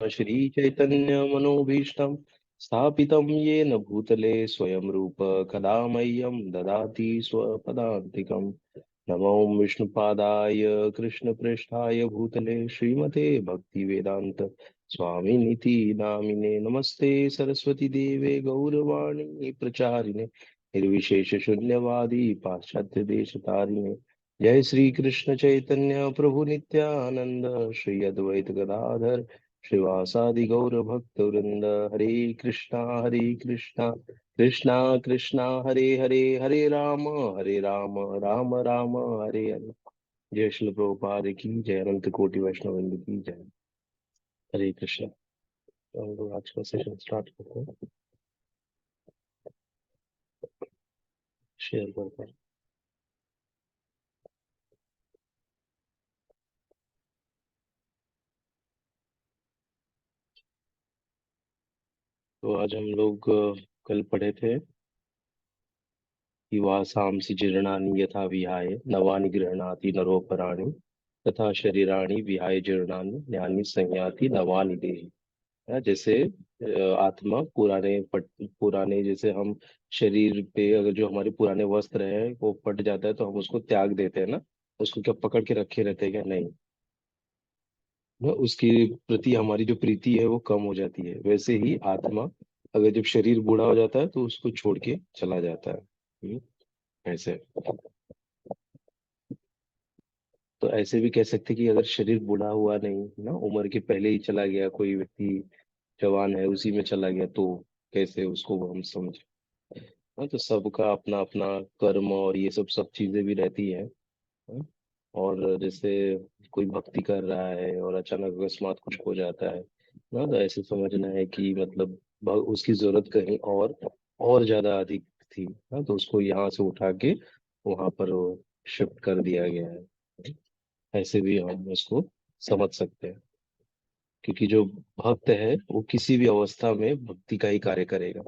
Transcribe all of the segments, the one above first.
श्री चैतन्य मनोभीष्टं स्थापितं येन भूतले स्वयं रूप कदा मह्यं ददाति स्वपदान्तिकम्। नमो विष्णुपादाय कृष्णप्रेष्ठाय भूतले श्रीमते भक्तिवेदांत स्वामिनिति नामिने। नमस्ते सरस्वती देवे गौरवाणी प्रचारिणे निर्विशेष शून्यवादी पाश्चात्य देश तारिणे। जय श्री कृष्ण चैतन्य प्रभु नित्यानंद श्री अद्वैत गदाधर श्रीवासादि गौर भक्त वृंद। हरे कृष्णा कृष्णा कृष्णा हरे हरे, हरे राम राम राम हरे हरे। जय श्री प्रभुपाद की जय, अनंत कोटि वैष्णव वृंद की जय। हरे कृष्ण। तो हम लोग आज का सेशन स्टार्ट करते हैं। शेयर करते हैं। तो आज हम लोग कल पढ़े थे कि वासांसि जीर्णानि यथा विहाय नवानि गृह्णाति नरोपराणि तथा शरीराणि विहाय जीर्णानि यानि संयाति नवानि देहि। जैसे आत्मा पुराने जैसे हम शरीर पे अगर जो हमारे पुराने वस्त्र है वो फट जाता है तो हम उसको त्याग देते हैं ना। उसको क्या पकड़ के रखे रहते हैं क्या? नहीं ना, उसके प्रति हमारी जो प्रीति है वो कम हो जाती है। वैसे ही आत्मा अगर जब शरीर बूढ़ा हो जाता है तो उसको छोड़ के चला जाता है। ऐसे तो ऐसे भी कह सकते हैं कि अगर शरीर बूढ़ा हुआ नहीं ना, उम्र के पहले ही चला गया, कोई व्यक्ति जवान है उसी में चला गया, तो कैसे उसको हम समझे। हाँ, तो सबका अपना अपना कर्म और ये सब चीजें भी रहती है। हाँ, और जैसे कोई भक्ति कर रहा है और अचानक अकस्मात कुछ हो जाता है ना, तो ऐसे समझना है कि मतलब उसकी जरूरत कहीं और ज्यादा अधिक थी। हाँ, तो उसको यहाँ से उठा के वहां पर शिफ्ट कर दिया गया है। ऐसे भी हम उसको समझ सकते हैं, क्योंकि जो भक्त है वो किसी भी अवस्था में भक्ति का ही कार्य करेगा।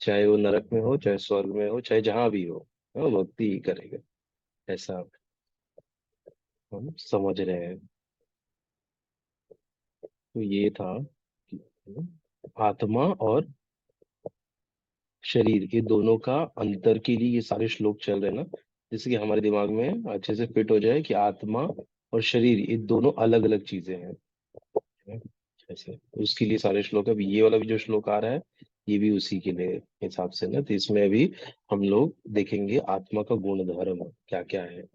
चाहे वो नरक में हो, चाहे स्वर्ग में हो, चाहे जहां भी हो, वो भक्ति ही करेगा। ऐसा हम समझ रहे हैं। तो ये था कि आत्मा और शरीर ये दोनों का अंतर के लिए ये सारे श्लोक चल रहे हैं ना, जिससे कि हमारे दिमाग में अच्छे से फिट हो जाए कि आत्मा और शरीर ये दोनों अलग अलग चीजें हैं। ऐसे उसके लिए सारे श्लोक है। अभी ये वाला भी जो श्लोक आ रहा है ये भी उसी के लिए हिसाब से ना, तो इसमें भी हम लोग देखेंगे आत्मा का गुण धर्म क्या क्या है,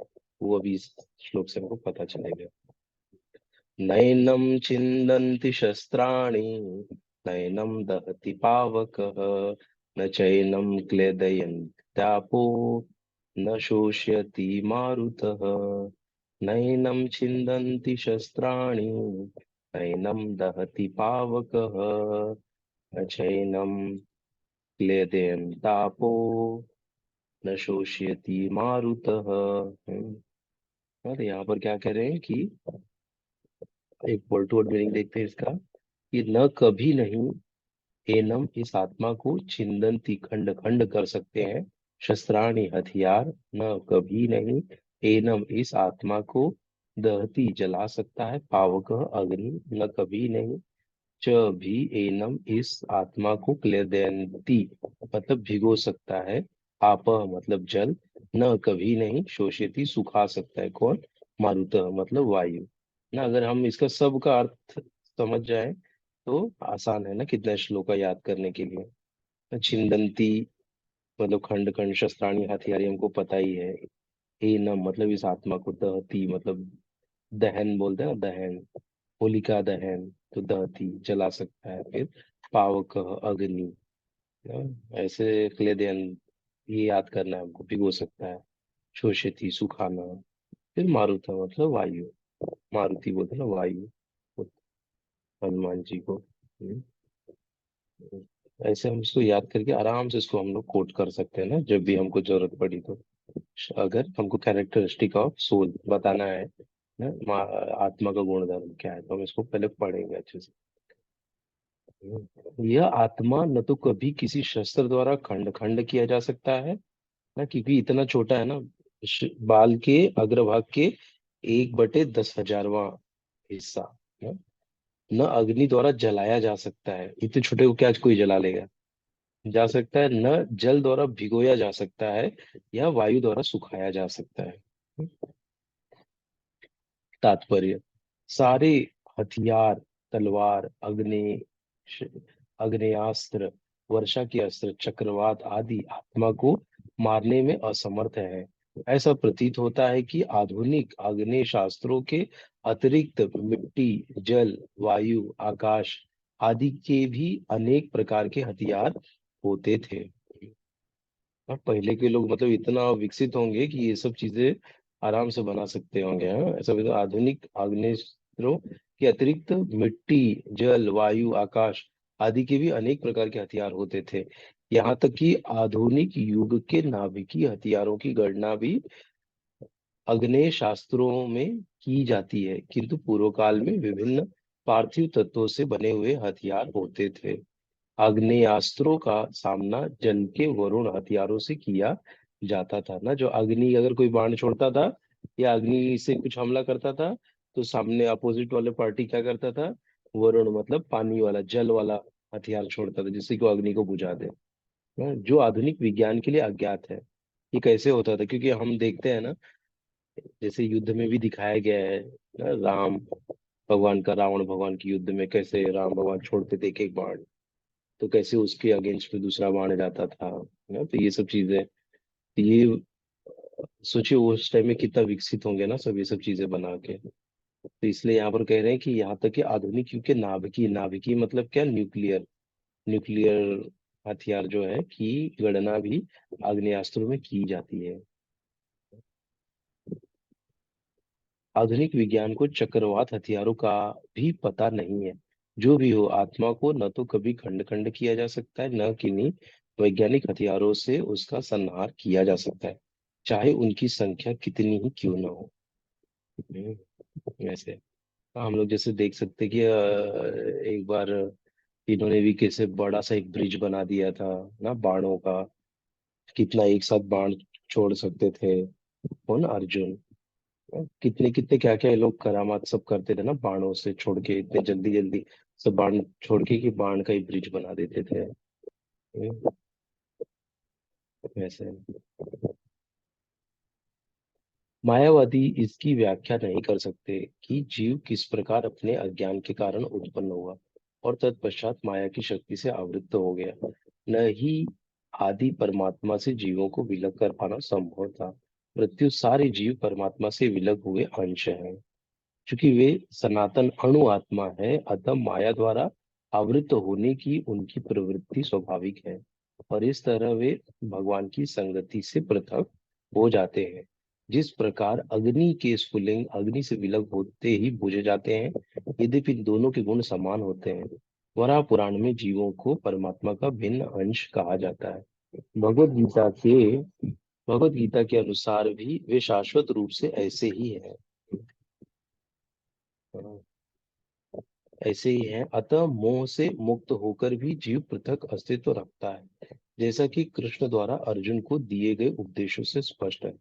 वो अभी इस श्लोक से हमको पता चलेगा। नैनं छिन्दन्ति शस्त्राणि नैनं दहति पावकः न चैनं क्लेदयन्त्यापो न शोष्यति मारुतः। नैनं छिन्दन्ति शस्त्राणि नैनं दहति पावकः न चैनं क्लेदयन्तापो न शोष्यति मारुतः। और यहाँ पर क्या कह रहे हैं कि एक वर्ड टू वर्ड मीनिंग देखते हैं इसका, कि न कभी नहीं एनम इस आत्मा को छिंदंती खंड खंड कर सकते हैं शस्त्राणी हथियार, न कभी नहीं एनम इस आत्मा को दहती जला सकता है पावक अग्नि, न कभी नहीं च भी एनम इस आत्मा को क्लेदयंती मतलब भिगो सकता है, आप मतलब जल, न कभी नहीं शोषिती सुखा सकता है कौन? मारुत मतलब वायु ना। अगर हम इसका सब का अर्थ समझ जाए तो आसान है ना कितना श्लोक का याद करने के लिए। छिंदंती मतलब खंड खंड, शस्त्राणी हथियार, ये हमको पता ही है। एनम मतलब इस आत्मा को, दहती मतलब दहन बोलते हैं ना, दहन, होलिका दहन, तो दहती जला सकता है। फिर पावक अग्नि, ऐसे क्लेदन ये याद करना है हमको, भिगो सकता है। शोषिती सुखाना। फिर मारुता मतलब वायु, मारुति बोलते हैं ना वायु, हनुमान जी को। ऐसे हम इसको याद करके आराम से इसको हम लोग कोट कर सकते हैं ना, जब भी हमको जरूरत पड़ी तो। अगर हमको कैरेक्टरिस्टिक ऑफ सोल बताना है ना, आत्मा का गुणधर्म क्या है, तो हम इसको पहले पढ़ेंगे अच्छे से। यह आत्मा न तो कभी किसी शस्त्र द्वारा खंड खंड किया जा सकता है ना, क्योंकि इतना छोटा है ना, बाल के अग्रभाग के 1/10,000वां हिस्सा ना, न अग्नि द्वारा जलाया जा सकता है, इतने छोटे को क्या कोई जला लेगा, जा सकता है, न जल द्वारा भिगोया जा सकता है, या वायु द्वारा सुखाया जा सकता है। तात्पर्य, सारे हथियार, तलवार, अग्नेयास्त्र, वर्षा के अस्त्र, चक्रवात आदि आत्मा को मारने में असमर्थ है। ऐसा प्रतीत होता है कि आधुनिक आग्नेय शास्त्रों के अतिरिक्त मिट्टी, जल, वायु, आकाश आदि के भी अनेक प्रकार के हथियार होते थे। और पहले के लोग मतलब इतना विकसित होंगे कि ये सब चीजें आराम से बना सकते होंगे। हाँ, ऐसा भी तो आधुनिक आग्नेयास्त्रों के अतिरिक्त मिट्टी, जल, वायु, आकाश आदि के भी अनेक प्रकार के हथियार होते थे। यहाँ तक कि आधुनिक युग के नाभिकीय हथियारों की गणना भी आग्नेय शास्त्रों में की जाती है, किंतु पूर्व काल में विभिन्न पार्थिव तत्वों से बने हुए हथियार होते थे। आग्नेयास्त्रों का सामना जल के वरुण हथियारों से किया जाता था ना, जो अग्नि अगर कोई बाण छोड़ता था या अग्नि से कुछ हमला करता था, तो सामने अपोजिट वाले पार्टी क्या करता था, वरुण मतलब पानी वाला, जल वाला हथियार छोड़ता था, जिससे कि वो अग्नि को बुझा दे। जो आधुनिक विज्ञान के लिए अज्ञात है। ये कैसे होता था, क्योंकि हम देखते हैं ना, जैसे युद्ध में भी दिखाया गया है ना, राम भगवान का रावण भगवान के युद्ध में कैसे राम भगवान छोड़ते थे एक एक बाण, तो कैसे उसके अगेंस्ट में दूसरा बाण जाता था ना। तो ये सब चीजें, तो ये सोचिए उस टाइम में कितना विकसित होंगे ना सब ये सब चीजें बना के। तो इसलिए यहाँ पर कह रहे हैं कि यहाँ तक कि आधुनिक युग के नाभिकीय, नाभिकीय मतलब क्या, न्यूक्लियर, न्यूक्लियर हथियार जो है की गणना भी आग्नेयास्त्रों में की जाती है। आधुनिक विज्ञान को चक्रवात हथियारों का भी पता नहीं है। जो भी हो, आत्मा को न तो कभी खंड खंड किया जा सकता है, न किन्हीं वैज्ञानिक हथियारों से उसका संहार किया जा सकता है, चाहे उनकी संख्या कितनी ही क्यों न हो। वैसे हम लोग जैसे देख सकते कि एक बार इन्होंने भी कैसे बड़ा सा एक ब्रिज बना दिया था ना, बाणों का, कितना एक साथ बाण छोड़ सकते थे। कौन, अर्जुन। कितने कितने क्या क्या ये लोग करामात सब करते थे ना, बाणों से छोड़ के इतने जल्दी जल्दी सब बाण छोड़ के कि बाण का ही ब्रिज बना देते थे। वैसे मायावादी इसकी व्याख्या नहीं कर सकते कि जीव किस प्रकार अपने अज्ञान के कारण उत्पन्न हुआ और तत्पश्चात माया की शक्ति से आवृत्त हो गया। न ही आदि परमात्मा से जीवों को विलग कर पाना संभव था। मृत्यु सारे जीव परमात्मा से विलग हुए अंश हैं। चूंकि वे सनातन अणु आत्मा है, अतः माया द्वारा आवृत्त होने की उनकी प्रवृत्ति स्वाभाविक है, और इस तरह वे भगवान की संगति से पृथक हो जाते हैं। जिस प्रकार अग्नि के स्फुलिंग अग्नि से विलग होते ही बुझ जाते हैं, यद्यपि दोनों के गुण समान होते हैं, वराह पुराण में जीवों को परमात्मा का भिन्न अंश कहा जाता है। भगवत गीता के भगवत गीता के अनुसार भी वे शाश्वत रूप से ऐसे ही है, ऐसे ही है। अतः मोह से मुक्त होकर भी जीव पृथक अस्तित्व रखता है, जैसा कि कृष्ण द्वारा अर्जुन को दिए गए उपदेशों से स्पष्ट है।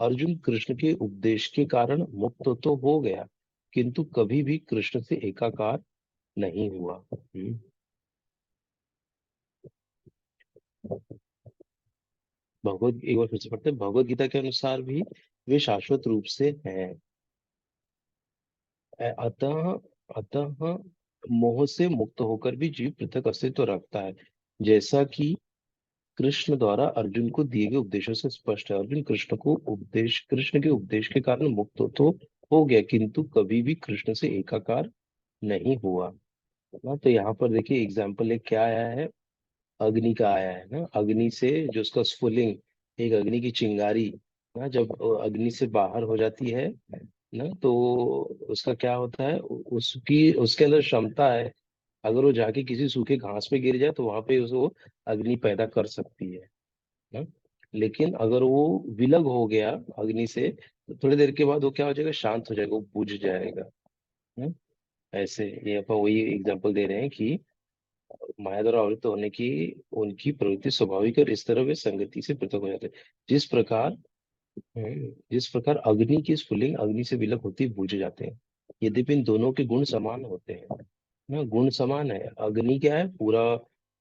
अर्जुन कृष्ण के उपदेश के कारण मुक्त तो हो गया, किंतु कभी भी कृष्ण से एकाकार नहीं हुआ। भगवत, एक बार फिर से पढ़ते हैं, भगवत गीता के अनुसार भी वे शाश्वत रूप से हैं। अतः अतः मोह से मुक्त होकर भी जीव पृथक अस्तित्व रखता है, जैसा कि कृष्ण द्वारा अर्जुन को दिए गए उपदेशों से स्पष्ट है। अर्जुन कृष्ण के उपदेश के कारण मुक्त तो हो गया, किंतु कभी भी कृष्ण से एकाकार नहीं हुआ ना। तो यहाँ पर देखिए एग्जाम्पल एक क्या आया है, अग्नि का आया है ना। अग्नि से जो उसका स्फुलिंग, एक अग्नि की चिंगारी ना, जब अग्नि से बाहर हो जाती है ना, तो उसका क्या होता है, उसकी उसके अंदर क्षमता है, अगर वो जाके किसी सूखे घास पे गिर जाए तो वहां पे उसको अग्नि पैदा कर सकती है ना। लेकिन अगर वो विलग हो गया अग्नि से, तो थोड़ी देर के बाद वो क्या हो जाएगा, शांत हो जाएगा, वो बुझ जाएगा ना। ऐसे ये अपन वही एग्जांपल दे रहे हैं कि माया द्वारा आवृत्त होने की उनकी प्रवृत्ति स्वाभाविक है, और इस तरह वे संगति से पृथक हो जाते हैं। जिस प्रकार जिस प्रकार अग्नि की स्फुलिंग अग्नि से विलग होती बुझ जाते हैं, यद्यपि इन दोनों के गुण समान होते हैं। ना गुण समान है। अग्नि क्या है, पूरा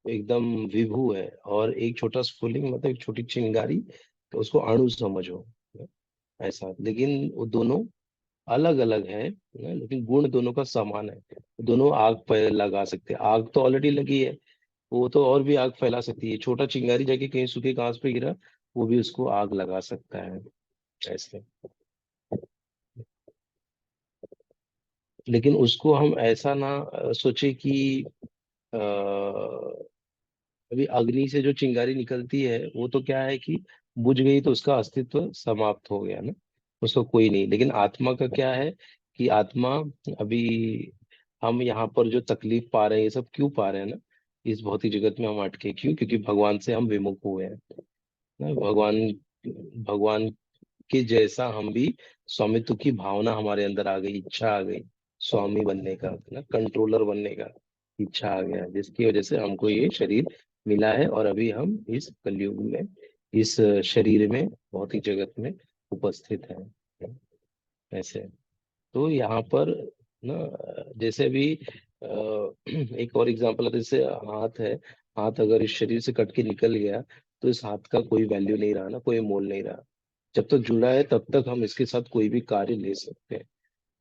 एकदम विभू है, और एक छोटा स्फुलिंग मतलब एक छोटी चिंगारी, तो उसको अणु समझो, ऐसा। लेकिन वो दोनों अलग अलग है ना, लेकिन गुण दोनों का समान है। दोनों आग पर लगा सकते हैं, आग तो ऑलरेडी लगी है, वो तो और भी आग फैला सकती है। छोटा चिंगारी जाके कहीं सूखे घास पे गिरा, वो भी उसको आग लगा सकता है, ऐसे। लेकिन उसको हम ऐसा ना सोचे कि अ, अभी अग्नि से जो चिंगारी निकलती है वो तो क्या है कि बुझ गई तो उसका अस्तित्व समाप्त हो गया ना, उसका कोई नहीं। लेकिन आत्मा का क्या है कि आत्मा अभी, हम यहाँ पर जो तकलीफ पा रहे हैं ये सब क्यों पा रहे हैं ना, इस भौतिक जगत में हम अटके क्यों, क्योंकि भगवान से हम विमुख हुए हैं ना। भगवान भगवान के जैसा हम भी, स्वामित्व की भावना हमारे अंदर आ गई, इच्छा आ गई स्वामी बनने का ना, कंट्रोलर बनने का इच्छा आ गया, जिसकी वजह से हमको ये शरीर मिला है, और अभी हम इस कलयुग में इस शरीर में भौतिक जगत में उपस्थित हैं, ऐसे। तो यहाँ पर ना, जैसे अभी एक और एग्जांपल है, जैसे हाथ है, हाथ अगर इस शरीर से कट के निकल गया तो इस हाथ का कोई वैल्यू नहीं रहा ना, कोई मोल नहीं रहा। जब तक जुड़ा है तब तक हम इसके साथ कोई भी कार्य ले सकते हैं।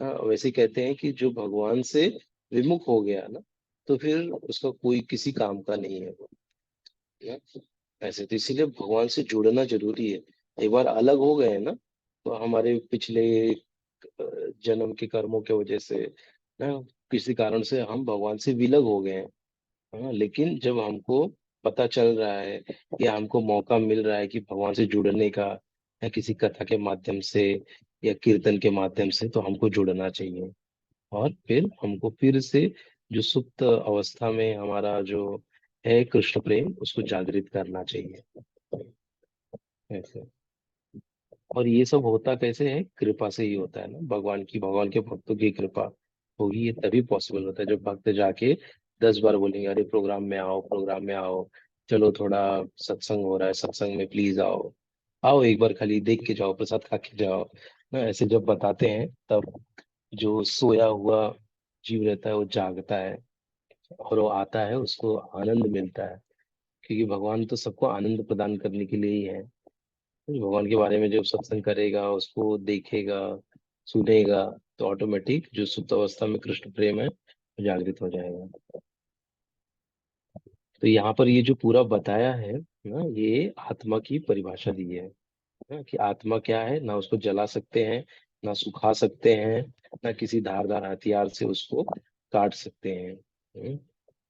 हाँ, वैसे कहते हैं कि जो भगवान से विमुख हो गया ना, तो फिर उसका कोई किसी काम का नहीं है वो, ना। ऐसे तो इसीलिए भगवान से जुड़ना जरूरी है। एक बार अलग हो गए ना, तो हमारे पिछले जन्म के कर्मों की वजह से ना, किसी कारण से हम भगवान से विलग हो गए हैं। हाँ, लेकिन जब हमको पता चल रहा है या हमको मौका मिल रहा है कि भगवान से जुड़ने का, या किसी कथा के माध्यम से या कीर्तन के माध्यम से, तो हमको जुड़ना चाहिए। और फिर हमको फिर से जो सुप्त अवस्था में हमारा जो है कृष्ण प्रेम, उसको जागृत करना चाहिए, ऐसे। और ये सब होता कैसे है, कृपा से ही होता है ना, भगवान की, भगवान के भक्तों की कृपा होगी, ये तभी पॉसिबल होता है। जब भक्त जाके 10 बार बोलेंगे, अरे प्रोग्राम में आओ, प्रोग्राम में आओ, चलो थोड़ा सत्संग हो रहा है, सत्संग में प्लीज आओ, आओ एक बार खाली देख के जाओ, प्रसाद खा के जाओ ना, ऐसे जब बताते हैं तब जो सोया हुआ जीव रहता है वो जागता है, और वो आता है, उसको आनंद मिलता है। क्योंकि भगवान तो सबको आनंद प्रदान करने के लिए ही है। भगवान के बारे में जब सत्संग करेगा, उसको देखेगा, सुनेगा, तो ऑटोमेटिक जो सुप्त अवस्था में कृष्ण प्रेम है वो जागृत हो जाएगा। तो यहाँ पर ये जो पूरा बताया है ना, ये आत्मा की परिभाषा दी है ना, कि आत्मा क्या है, ना उसको जला सकते हैं, ना सुखा सकते हैं, ना किसी धारदार हथियार से उसको काट सकते हैं,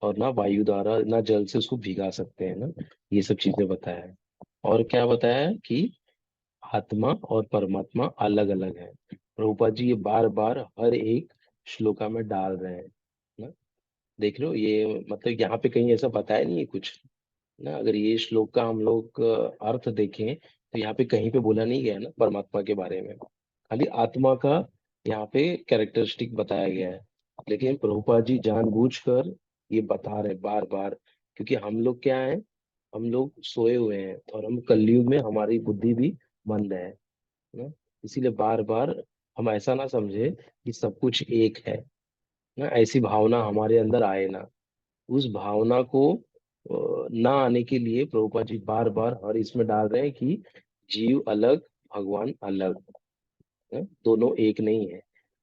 और ना वायु द्वारा, ना जल से उसको भिगा सकते हैं ना। ये सब चीजें बताया है। और क्या बताया है कि आत्मा और परमात्मा अलग अलग है। प्रभुपाद जी ये बार बार हर एक श्लोका में डाल रहे हैं ना। देख लो, ये मतलब यहाँ पे कहीं ऐसा बताया नहीं है कुछ ना। अगर ये श्लोक का हम लोग अर्थ देखें, तो यहाँ पे कहीं पे बोला नहीं गया ना परमात्मा के बारे में, खाली आत्मा का यहाँ पे कैरेक्टरिस्टिक बताया गया है। लेकिन प्रभुपाद जी जानबूझकर ये बता रहे बार बार, क्योंकि हम लोग क्या है, हम लोग सोए हुए हैं, और हम कलयुग में हमारी बुद्धि भी मंद है ना। इसीलिए बार बार हम ऐसा ना समझे कि सब कुछ एक है ना, ऐसी भावना हमारे अंदर आए ना। उस भावना को ना आने के लिए प्रभुपाद जी बार बार हर इसमें डाल रहे हैं कि जीव अलग, भगवान अलग है, दोनों एक नहीं है।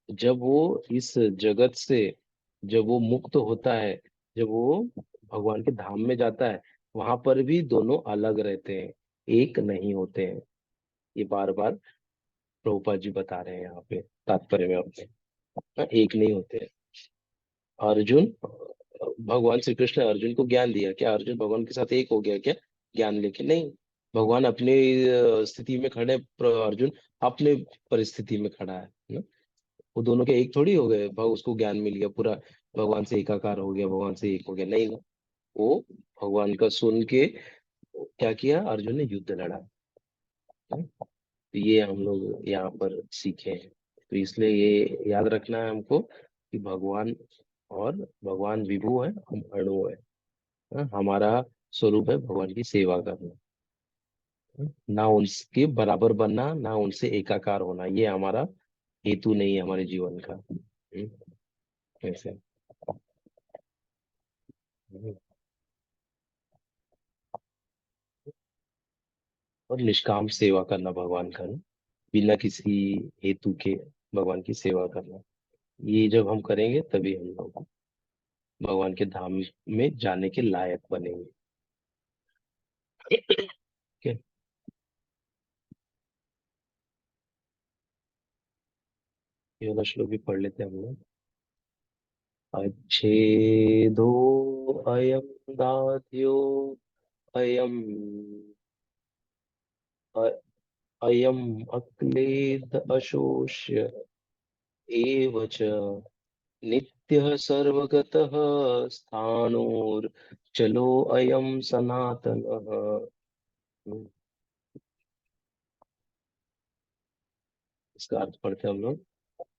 जब वो इस जगत से, जब वो मुक्त होता है, जब वो भगवान के धाम में जाता है, वहां पर भी दोनों अलग रहते हैं, एक नहीं होते हैं। ये बार बार प्रभुपाद जी बता रहे हैं यहाँ पे तात्पर्य में अपने, हाँ, एक नहीं होते। अर्जुन, भगवान श्री कृष्ण ने अर्जुन को ज्ञान दिया, क्या अर्जुन भगवान के साथ एक हो गया क्या ज्ञान लेके? नहीं। भगवान अपने स्थिति में खड़े, अर्जुन अपने परिस्थिति में खड़ा है ना। वो दोनों के एक थोड़ी हो गए, उसको ज्ञान मिल गया पूरा, भगवान से एकाकार हो गया, भगवान से एक हो गया, नहीं ना। वो भगवान का सुन के क्या किया, अर्जुन ने युद्ध लड़ा, तो ये हम लोग यहाँ पर सीखे हैं। तो इसलिए ये याद रखना है हमको कि भगवान, और भगवान विभु है, हम अणु है। हाँ, हमारा स्वरूप है भगवान की सेवा करना, ना उनके बराबर बनना, ना उनसे एकाकार होना, ये हमारा हेतु नहीं है हमारे जीवन का। ऐसे। हम्म, और निष्काम सेवा करना भगवान का ना, बिना किसी हेतु के भगवान की सेवा करना, ये जब हम करेंगे तभी हम लोग भगवान के धाम में जाने के लायक बनेंगे। ठीक है। ये वाला श्लोक भी पढ़ लेते हैं हम लोग। अच्छेदो अयम दात्यो अयम अ- अयम अक्लेद अशोष्य एव च नित्यः सर्वगतः स्थाणोर्चलो अयम सनातनः। हम्म, इसका अर्थ पढ़ते हैं हम लोग।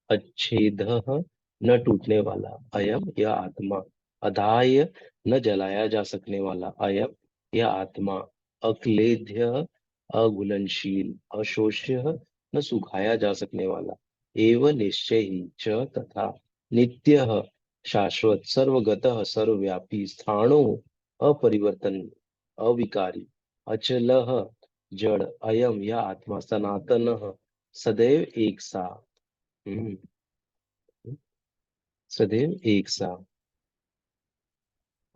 अच्छेदः, न टूटने वाला, अयम यह आत्मा, अदाय न जलाया जा सकने वाला, अयम यह आत्मा, अक्लेद्य अघुलनशील, अशोष्य न सुखाया जा सकने वाला, एवं निश्चय ही च तथा नित्य शाश्वत सर्वगतः सर्वव्यापी स्थाणु अपरिवर्तन अविकारी अचलः जड़ अयम यह आत्मा सनातन सदैव एक सा। हम्म, सदैव एक सा।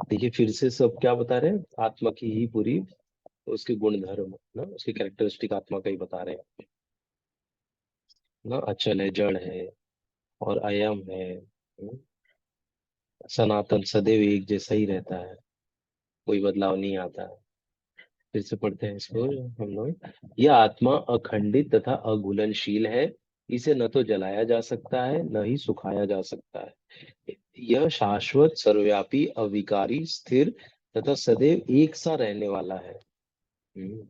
देखिए फिर से सब क्या बता रहे हैं, आत्मा की ही पूरी उसके गुण धर्म ना, उसकी कैरेक्टरिस्टिक आत्मा का ही बता रहे हैं ना। अचल है, जड़ है, और अयम है, सनातन सदैव एक जैसा ही रहता है, कोई बदलाव नहीं आता है। फिर से पढ़ते हैं इसको हम लोग। यह आत्मा अखंडित तथा अघुलनशील है, इसे न तो जलाया जा सकता है न ही सुखाया जा सकता है। यह शाश्वत सर्वव्यापी अविकारी स्थिर तथा सदैव एक सा रहने वाला है। हम्म।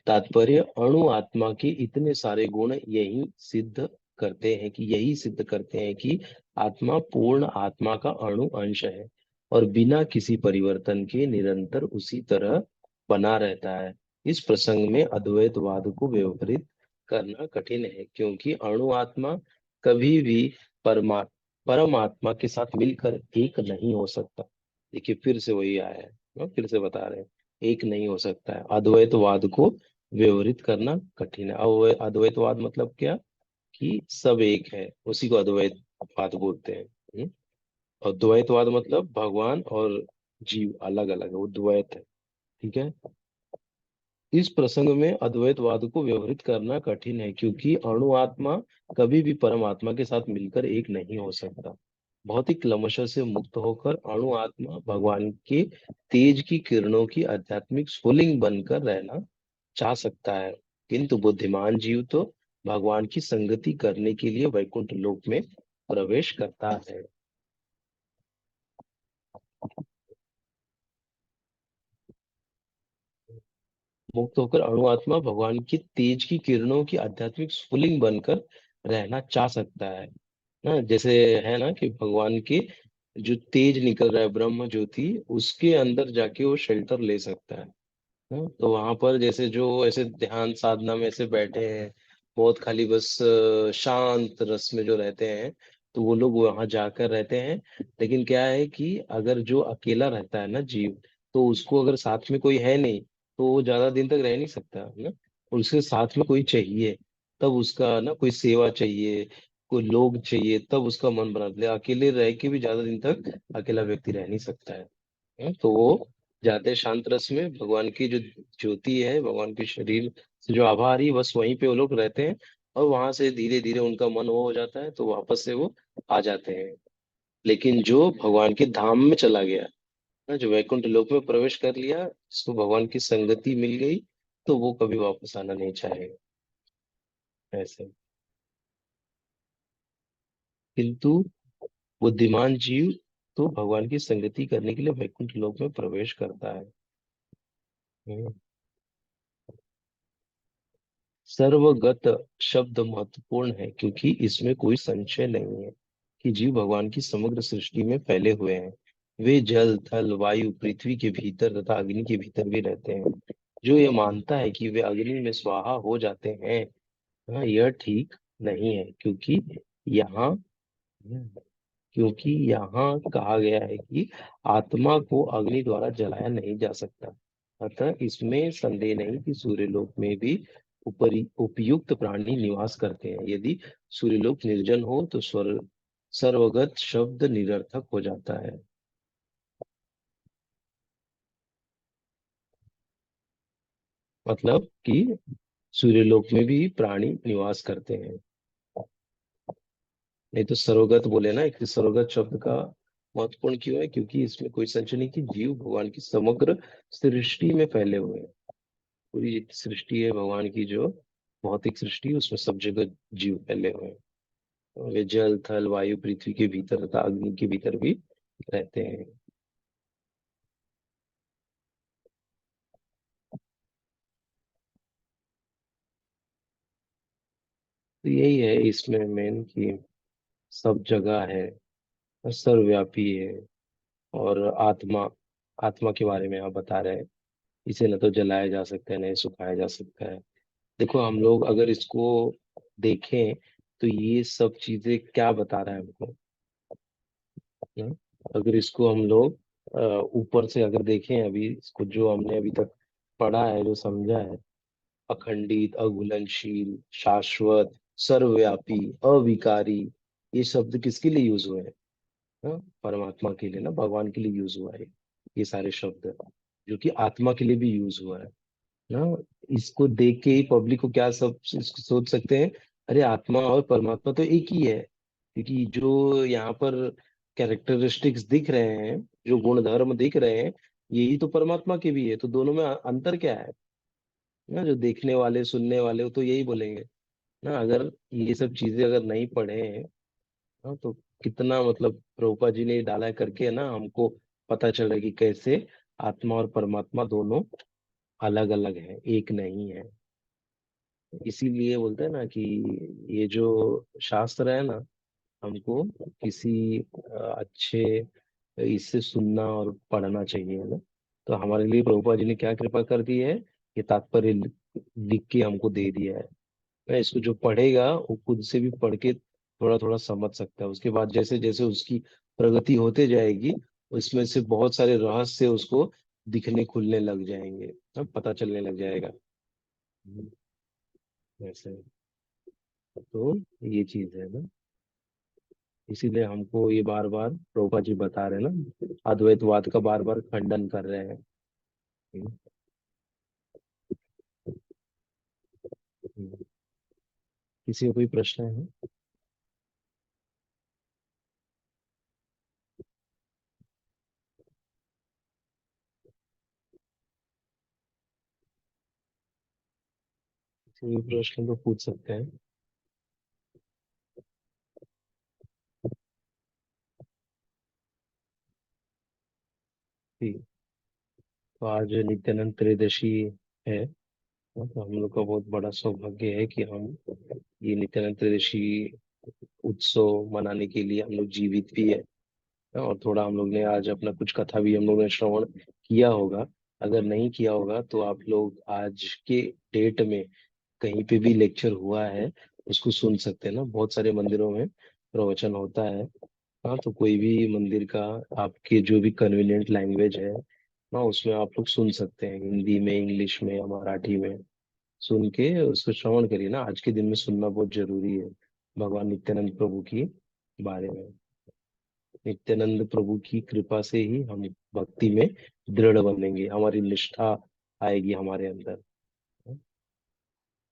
तात्पर्य अणु आत्मा के इतने सारे गुण यही सिद्ध करते हैं कि आत्मा पूर्ण आत्मा का अणु अंश है और बिना किसी परिवर्तन के निरंतर उसी तरह बना रहता है। इस प्रसंग में अद्वैतवाद को व्यवहारित करना कठिन है, क्योंकि अणु आत्मा कभी भी परमा परमात्मा के साथ मिलकर एक नहीं हो सकता। देखिए फिर से वही आया है फिर से बता रहे हैं, एक नहीं हो सकता है। अद्वैतवाद को व्यवहित करना कठिन है। अद्वैतवाद मतलब क्या, कि सब एक है, उसी को अद्वैतवाद बोलते हैं। और द्वैतवाद मतलब भगवान और जीव अलग अलग है, वो द्वैत है। ठीक है। इस प्रसंग में अद्वैतवाद को व्यवहित करना कठिन है, क्योंकि अणु आत्मा कभी भी परमात्मा के साथ मिलकर एक नहीं हो सकता। भौतिक क्लेशों से मुक्त होकर अणु आत्मा भगवान के तेज की किरणों की आध्यात्मिक स्फुलिंग बनकर रहना चाह सकता है, किंतु बुद्धिमान जीव तो भगवान की संगति करने के लिए वैकुंठ लोक में प्रवेश करता है। मुक्त होकर अणु आत्मा भगवान की तेज की किरणों की आध्यात्मिक स्फुलिंग बनकर रहना चाह सकता है ना। जैसे है ना कि भगवान के जो तेज निकल रहा है ब्रह्म ज्योति, उसके अंदर जाके वो शेल्टर ले सकता है। तो वहां पर जैसे जो ऐसे ध्यान साधना में ऐसे बैठे हैं, बहुत खाली बस शांत रस में जो रहते हैं, तो वो लोग वहां जाकर रहते हैं। लेकिन क्या है कि अगर जो अकेला रहता है ना जीव, तो उसको अगर साथ में कोई है नहीं, तो वो ज्यादा दिन तक रह नहीं सकता है ना। और उसके साथ में कोई चाहिए, तब उसका ना कोई सेवा चाहिए, कोई लोग चाहिए, तब उसका मन बना ले। अकेले रह के भी ज्यादा दिन तक अकेला व्यक्ति रह नहीं सकता है। तो वो जाते हैं शांत रस में, भगवान की जो ज्योति है, भगवान के शरीर से जो आभा आ रही है, बस वहीं पे वो लोग रहते हैं। और वहां से धीरे धीरे उनका मन वो हो जाता है, तो वापस से वो आ जाते हैं। लेकिन जो भगवान के धाम में चला गया ना, जो वैकुंठ लोक में प्रवेश कर लिया, जिसको भगवान की संगति मिल गई, तो वो कभी वापस आना नहीं चाहेगा। ऐसे। किंतु बुद्धिमान जीव तो भगवान की संगति करने के लिए वैकुंठ लोक में प्रवेश करता है। हम्म। सर्वगत शब्द महत्वपूर्ण है, क्योंकि इसमें कोई संशय नहीं है कि जीव भगवान की समग्र सृष्टि में फैले हुए हैं। वे जल थल वायु पृथ्वी के भीतर तथा अग्नि के भीतर भी रहते हैं। जो ये मानता है कि वे अग्नि में स्वाहा हो जाते हैं, हाँ, यह ठीक नहीं है, क्योंकि यहाँ क्योंकि यहाँ कहा गया है कि आत्मा को अग्नि द्वारा जलाया नहीं जा सकता। अतः इसमें संदेह नहीं कि सूर्यलोक में भी उपरी उपयुक्त प्राणी निवास करते हैं। यदि सूर्यलोक निर्जन हो तो सर्वगत शब्द निरर्थक हो जाता है। मतलब कि सूर्यलोक में भी प्राणी निवास करते हैं। नहीं तो सर्वगत बोले ना, एक सर्वगत शब्द का महत्वपूर्ण क्यों है? क्योंकि इसमें कोई संशय नहीं कि जीव भगवान की समग्र सृष्टि में फैले हुए हैं। पूरी जितनी सृष्टि है भगवान की, जो भौतिक सृष्टि है, उसमें सब जगह जीव फैले हुए हैं। वे जल थल वायु पृथ्वी के भीतर तथा अग्नि के भीतर भी रहते हैं। तो यही है इसमें मेन कि सब जगह है और सर्वव्यापी है। और आत्मा, आत्मा के बारे में आप बता रहे हैं, इसे न तो जलाया जा सकता है, न ही सुखाया जा सकता है। देखो हम लोग अगर इसको देखें तो ये सब चीजें क्या बता रहा है हमको ना? अगर इसको हम लोग ऊपर से अगर देखें, अभी इसको जो हमने अभी तक पढ़ा है, जो समझा है, अखंडित, अघुलनशील, शाश्वत, सर्वव्यापी, अविकारी, ये शब्द किसके लिए यूज हुए हैं? हाँ, परमात्मा के लिए ना, भगवान के लिए यूज हुआ है ये सारे शब्द, जो कि आत्मा के लिए भी यूज हुआ है ना। इसको देख के ही पब्लिक को क्या सब इसको सोच सकते हैं, अरे आत्मा और परमात्मा तो एक ही है। क्योंकि जो यहाँ पर कैरेक्टरिस्टिक्स दिख रहे हैं, जो गुण धर्म दिख रहे हैं, यही तो परमात्मा के भी है। तो दोनों में अंतर क्या है ना? जो देखने वाले सुनने वाले वो तो यही बोलेंगे ना। अगर ये सब चीजें अगर नहीं पढ़े हैं ना, तो कितना मतलब प्रभुपा जी ने डाला है करके ना, हमको पता चल रहा है कि कैसे आत्मा और परमात्मा दोनों अलग अलग है, एक नहीं है। इसीलिए बोलते हैं ना कि ये जो शास्त्र है ना, हमको किसी अच्छे इससे सुनना और पढ़ना चाहिए ना। तो हमारे लिए प्रभुपा जी ने क्या कृपा कर दी है, ये तात्पर्य लिख के हमको दे दिया है ना। इसको जो पढ़ेगा वो खुद से भी पढ़ के थोड़ा थोड़ा समझ सकता है। उसके बाद जैसे जैसे उसकी प्रगति होते जाएगी, उसमें से बहुत सारे रहस्य उसको दिखने खुलने लग जाएंगे, ना पता चलने लग जाएगा। हम्म, ऐसे। तो ये चीज है ना, इसीलिए हमको ये बार बार प्रभुपा जी बता रहे हैं ना, अद्वैतवाद का बार बार खंडन कर रहे हैं। हम्म, हम्म। किसी को कोई प्रश्न है? किसी को प्रश्न तो पूछ सकते हैं। ठीक। तो आज नित्यानंद त्रयोदशी है। तो हम लोग का बहुत बड़ा सौभाग्य है कि हम ये नित्यानंद त्रयोदशी उत्सव मनाने के लिए हम लोग जीवित भी है। और थोड़ा हम लोग ने आज अपना कुछ कथा भी हम लोग ने श्रवण किया होगा। अगर नहीं किया होगा तो आप लोग आज के डेट में कहीं पे भी लेक्चर हुआ है, उसको सुन सकते हैं ना। बहुत सारे मंदिरों में प्रवचन होता है। हाँ, तो कोई भी मंदिर का आपके जो भी कन्वीनियंट लैंग्वेज है ना, उसमें आप लोग सुन सकते हैं, हिंदी में, इंग्लिश में या मराठी में। सुन के उसको श्रवण करिए ना, आज के दिन में सुनना बहुत जरूरी है भगवान नित्यानंद प्रभु की बारे में। नित्यानंद प्रभु की कृपा से ही हम भक्ति में दृढ़ बनेंगे, हमारी निष्ठा आएगी हमारे अंदर,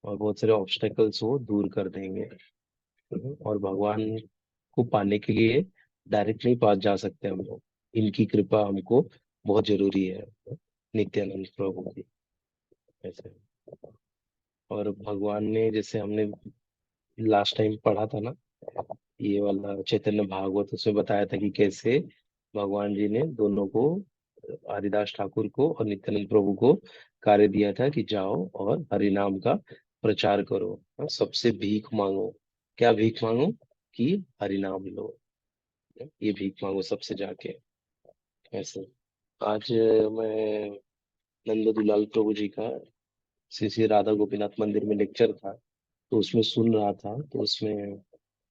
और बहुत सारे ऑब्स्टेकल्स वो दूर कर देंगे। और भगवान को पाने के लिए डायरेक्ट नहीं पास जा सकते हम लोग, इनकी कृपा हमको बहुत जरूरी है, नित्यानंद प्रभु की। ऐसे। और भगवान ने, जैसे हमने लास्ट टाइम पढ़ा था ना, ये वाला चैतन्य भागवत, उसमें बताया था कि कैसे भगवान जी ने दोनों को, हरिदास ठाकुर को और नित्यानंद प्रभु को, कार्य दिया था कि जाओ और हरि नाम का प्रचार करो, और सबसे भीख मांगो। क्या भीख मांगो? कि हरि नाम लो। ये भीख मांगो सबसे जाके। ऐसे। आज मैं नंद दुलाल प्रभु जी का श्री श्री राधा गोपीनाथ मंदिर में लेक्चर था, तो उसमें सुन रहा था। तो उसमें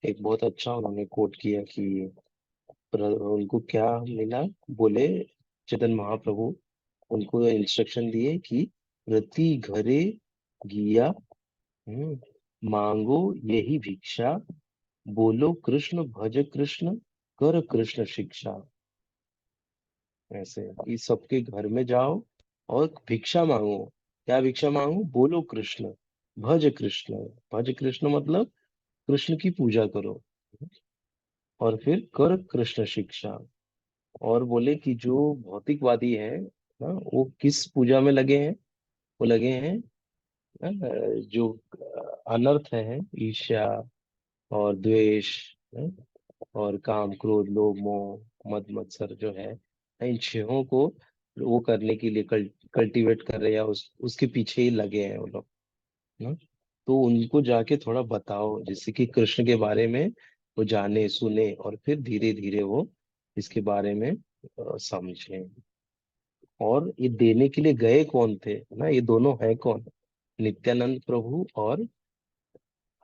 एक बहुत अच्छा उन्होंने कोट किया कि उनको क्या मिला, बोले चैतन्य महाप्रभु उनको इंस्ट्रक्शन दिए कि प्रति घरे गिया, मांगो यही भिक्षा, बोलो कृष्ण भज कृष्ण, कर कृष्ण शिक्षा। ऐसे कि सबके घर में जाओ और भिक्षा मांगो। क्या भिक्षा मांगो? बोलो कृष्ण भज कृष्ण। भज कृष्ण मतलब कृष्ण की पूजा करो, और फिर कर कृष्ण शिक्षा। और बोले कि जो भौतिकवादी है ना, वो किस पूजा में लगे हैं? वो लगे हैं जो अनर्थ है, ईर्ष्या और द्वेष, है, और काम क्रोध लोभ मोह मद मत्सर जो है, इन छहों को वो करने के लिए कल्टीवेट कर रहे हैं, या उसके पीछे ही लगे हैं वो लोग ना। तो उनको जाके थोड़ा बताओ, जिससे कि कृष्ण के बारे में वो जाने सुने, और फिर धीरे धीरे वो इसके बारे में समझें। और ये देने के लिए गए कौन थे ना? ये दोनों है कौन? नित्यानंद प्रभु और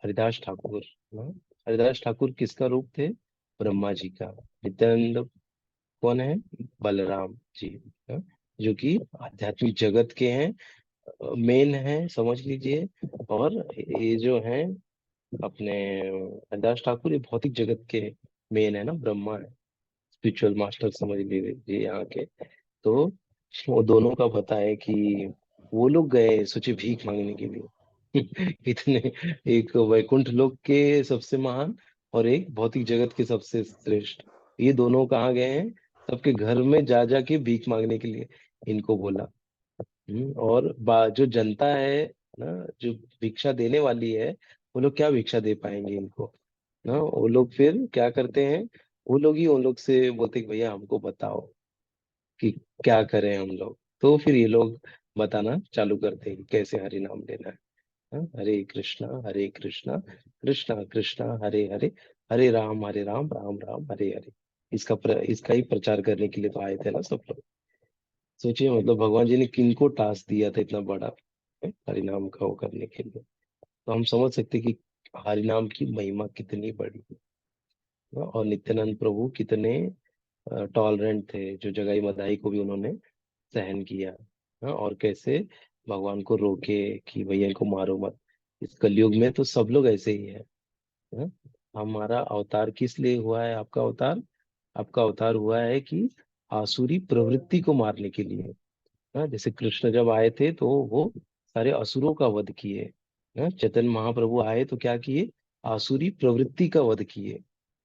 हरिदास ठाकुर ना। हरिदास ठाकुर किसका रूप थे? ब्रह्मा जी का। नित्यानंद कौन है? बलराम जी ना, जो कि आध्यात्मिक जगत के हैं, मेन है, समझ लीजिए। और ये जो है अपने हरिदास ठाकुर, ये भौतिक जगत के मेन है ना, ब्रह्मा है, स्पिरिचुअल मास्टर समझ लीजिए यहाँ के। तो वो दोनों का बताए कि वो लोग गए सोचे भीख मांगने के लिए इतने, एक वैकुंठ लोक के सबसे महान और एक भौतिक जगत के सबसे श्रेष्ठ, ये दोनों कहाँ गए हैं? सबके घर में जा जा के भीख मांगने के लिए इनको बोला। और जो जनता है ना, जो भिक्षा देने वाली है, वो लोग क्या भिक्षा दे पाएंगे इनको ना? वो लोग फिर क्या करते हैं? वो लोग ही उन लोग से बोलते कि भैया हमको बताओ कि क्या करें हम लोग। तो फिर ये लोग बताना चालू करते हैं कि कैसे हरि नाम लेना है। हाँ? हरे कृष्णा कृष्णा कृष्णा हरे हरे, हरे राम राम राम हरे हरे। इसका ही प्रचार करने के लिए तो आए थे ना सब लोग। सोचिए मतलब भगवान जी ने किनको टास्क दिया था इतना बड़ा, हरि नाम का वो करने के लिए। तो हम समझ सकते हैं कि हरि नाम की महिमा कितनी बड़ी है ना। और नित्यानंद प्रभु कितने टॉलरेंट थे, जो जगाई मदाई को भी उन्होंने सहन किया। हाँ, और कैसे भगवान को रोके कि भैया इनको मारो मत। इस कलयुग में तो सब लोग ऐसे ही है। हाँ? हमारा अवतार किस लिए हुआ है? आपका अवतार, आपका अवतार हुआ है कि आसुरी प्रवृत्ति को मारने के लिए। हाँ, जैसे कृष्ण जब आए थे तो वो सारे असुरों का वध किए। हाँ, चैतन्य महाप्रभु आए तो क्या किए? आसुरी प्रवृत्ति का वध किए।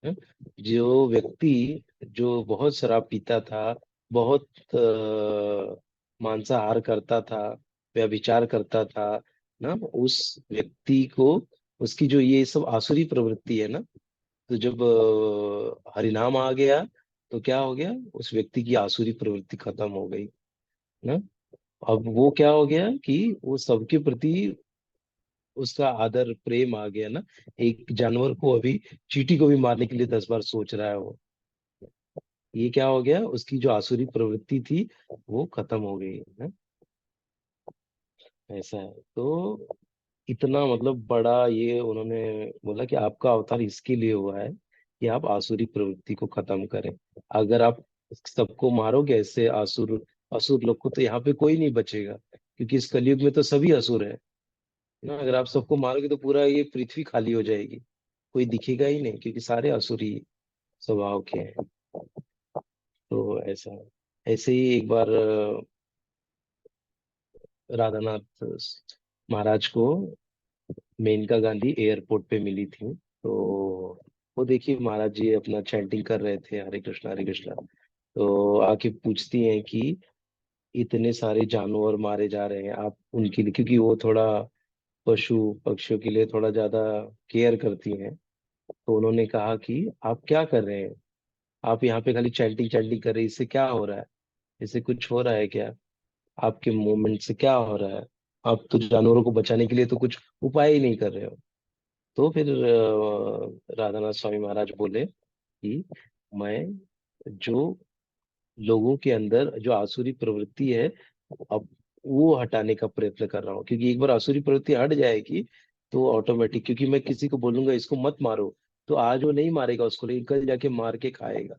हाँ, जो व्यक्ति जो बहुत शराब पीता था, बहुत मांसाहार करता था, व्यभिचार करता था ना, उस व्यक्ति को, उसकी जो ये सब आसुरी प्रवृत्ति है ना, तो जब हरिनाम आ गया तो क्या हो गया? उस व्यक्ति की आसुरी प्रवृत्ति खत्म हो गई ना। अब वो क्या हो गया कि वो सबके प्रति उसका आदर प्रेम आ गया ना। एक जानवर को अभी, चींटी को भी मारने के लिए 10 बार सोच रहा है वो। ये क्या हो गया? उसकी जो आसुरी प्रवृत्ति थी वो खत्म हो गई ना। ऐसा है। तो इतना मतलब बड़ा ये उन्होंने बोला कि आपका अवतार इसके लिए हुआ है कि आप आसुरी प्रवृत्ति को खत्म करें। अगर आप सबको मारोगे ऐसे असुर, असुर लोग को, तो यहाँ पे कोई नहीं बचेगा, क्योंकि इस कलयुग में तो सभी असुर है ना। अगर आप सबको मारोगे तो पूरा ये पृथ्वी खाली हो जाएगी, कोई दिखेगा ही नहीं, क्योंकि सारे असुरी स्वभाव के हैं। तो ऐसा है। ऐसे ही एक बार राधानाथ महाराज को मेनका गांधी एयरपोर्ट पे मिली थी। तो वो देखिए महाराज जी अपना चैंटिंग कर रहे थे, हरे कृष्णा हरे कृष्णा। तो आके पूछती हैं कि इतने सारे जानवर मारे जा रहे हैं आप उनके लिए, क्योंकि वो थोड़ा पशु पक्षियों के लिए थोड़ा ज्यादा केयर करती हैं। तो उन्होंने कहा कि आप क्या कर रहे हैं? आप यहाँ पे खाली चैंटिंग चैंटिंग कर रहे हैं, इससे क्या हो रहा है? इससे कुछ हो रहा है क्या? आपके मूवमेंट से क्या हो रहा है? आप तो जानवरों को बचाने के लिए तो कुछ उपाय ही नहीं कर रहे हो। तो फिर राधानाथ स्वामी महाराज बोले कि मैं जो लोगों के अंदर जो आसुरी प्रवृत्ति है, अब वो हटाने का प्रयत्न कर रहा हूँ, क्योंकि एक बार आसुरी प्रवृत्ति हट जाएगी तो ऑटोमेटिक, क्योंकि मैं किसी को बोलूंगा इसको मत मारो, तो आज वो नहीं मारेगा उसको, लेकिन कल जाके मार के खाएगा।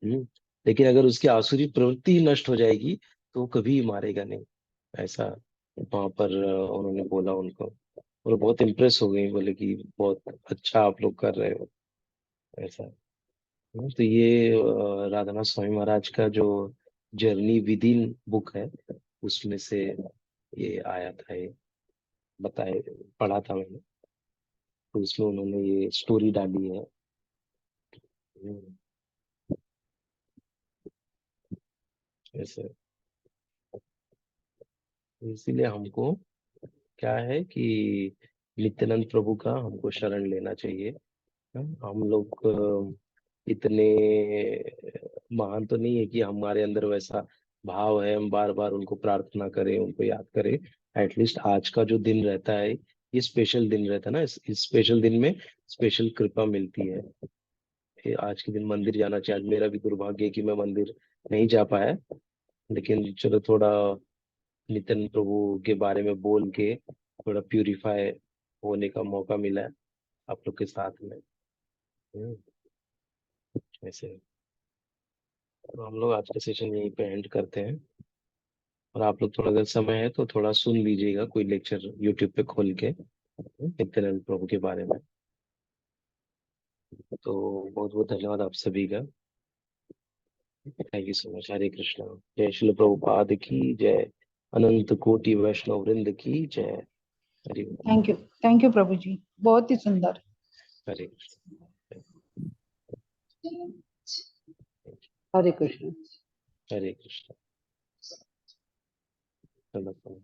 हम्म, लेकिन अगर उसकी आसुरी प्रवृत्ति ही नष्ट हो जाएगी तो वो कभी मारेगा नहीं, ऐसा वहां पर उन्होंने बोला उनको। और बहुत इम्प्रेस हो गई, बोले कि बहुत अच्छा आप लोग कर रहे हो, ऐसा। तो ये राधानाथ स्वामी महाराज का जो जर्नी विद इन बुक है, उसमें से ये आया था, ये बताए, पढ़ा था मैंने। तो उसमें उन्होंने ये स्टोरी डाली है। हम्म, ऐसे इसीलिए हमको क्या है कि नित्यानंद प्रभु का हमको शरण लेना चाहिए। हम लोग इतने महान तो नहीं है कि हमारे अंदर वैसा भाव है हम बार बार उनको प्रार्थना करें, उनको याद करें। एटलीस्ट आज का जो दिन रहता है, ये स्पेशल दिन रहता है ना, इस स्पेशल दिन में स्पेशल कृपा मिलती है। ये आज के दिन मंदिर जाना चाहिए। आज मेरा भी दुर्भाग्य है कि मैं मंदिर नहीं जा पाया, लेकिन चलो थोड़ा नितिन प्रभु के बारे में बोल के थोड़ा प्यूरिफाई होने का मौका मिला है आप लोग के साथ में। हम्म, ऐसे तो हम लोग आज का सेशन यहीं पे एंड करते हैं। और आप लोग थोड़ा, अगर समय है तो थोड़ा सुन लीजिएगा कोई लेक्चर यूट्यूब पे खोल के नित्यानंद प्रभु के बारे में। तो बहुत बहुत धन्यवाद आप सभी का। Thank you so much. Hare Krishna. जय श्री प्रभुपाद की जय। अनंत कोटि वैष्णव वृंद की जय। Hari thank you, thank you प्रभु जी, बहुत ही सुंदर। हरे कृष्ण। हरे कृष्ण। हरे कृष्ण। चलो।